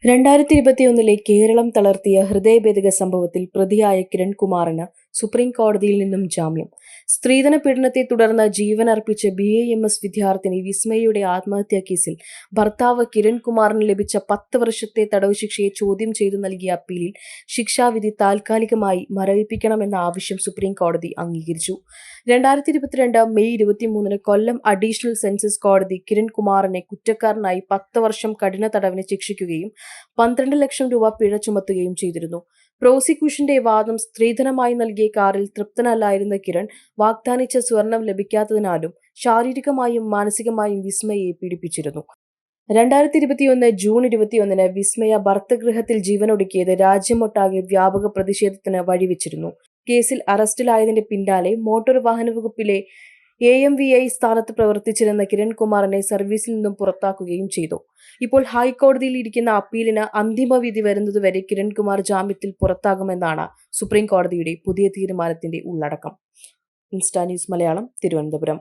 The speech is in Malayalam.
2021 കേരളം തളർത്തിയ ഹൃദയഭേദക സംഭവത്തിൽ പ്രതിയായ കിരൺകുമാറിന് സുപ്രീം കോടതിയിൽ നിന്നും ജാമ്യം. സ്ത്രീധന പീഡനത്തെ തുടർന്ന് ജീവനർപ്പിച്ച BAMS വിദ്യാർത്ഥിനി വിസ്മയയുടെ ആത്മഹത്യാ കേസിൽ ഭർത്താവ് കിരൺകുമാറിന് ലഭിച്ച 10 വർഷത്തെ തടവ് ശിക്ഷയെ ചോദ്യം ചെയ്തു നൽകിയ അപ്പീലിൽ ശിക്ഷാവിധി താൽക്കാലികമായി മരവിപ്പിക്കണമെന്ന ആവശ്യം സുപ്രീം കോടതി അംഗീകരിച്ചു. 2022 മെയ് 23 കൊല്ലം അഡീഷണൽ സെൻസസ് കോടതി കിരൺകുമാറിനെ കുറ്റക്കാരനായി 10 വർഷം കഠിന തടവിന് ശിക്ഷിക്കുകയും 12 ലക്ഷം രൂപ പിഴ ചുമത്തുകയും ചെയ്തിരുന്നു. പ്രോസിക്യൂഷന്റെ വാദം സ്ത്രീധനമായി നൽകിയ കാറിൽ തൃപ്തനല്ലായിരുന്ന കിരൺ വാഗ്ദാനിച്ച സ്വർണം ലഭിക്കാത്തതിനാലും ശാരീരികമായും മാനസികമായും വിസ്മയെ പീഡിപ്പിച്ചിരുന്നു. 2021 ജൂൺ 21 വിസ്മയ ഭർതൃഗൃഹത്തിൽ ജീവനൊടുക്കിയത് രാജ്യമൊട്ടാകെ വ്യാപക പ്രതിഷേധത്തിന് വഴിവെച്ചിരുന്നു. കേസിൽ അറസ്റ്റിലായതിന്റെ പിന്നാലെ മോട്ടോർ വാഹന വകുപ്പിലെ AMVI സ്ഥാനത്ത് പ്രവർത്തിച്ചിരുന്ന കിരൺകുമാറിനെ സർവീസിൽ നിന്നും പുറത്താക്കുകയും ചെയ്തു. ഇപ്പോൾ ഹൈക്കോടതിയിൽ ഇരിക്കുന്ന അപ്പീലിന് അന്തിമ വിധി വരുന്നതുവരെ കിരൺകുമാർ ജാമ്യത്തിൽ പുറത്താകുമെന്നാണ് സുപ്രീം കോടതിയുടെ പുതിയ തീരുമാനത്തിന്റെ ഉള്ളടക്കം. Insta news Malayalam, Thiruvananthapuram.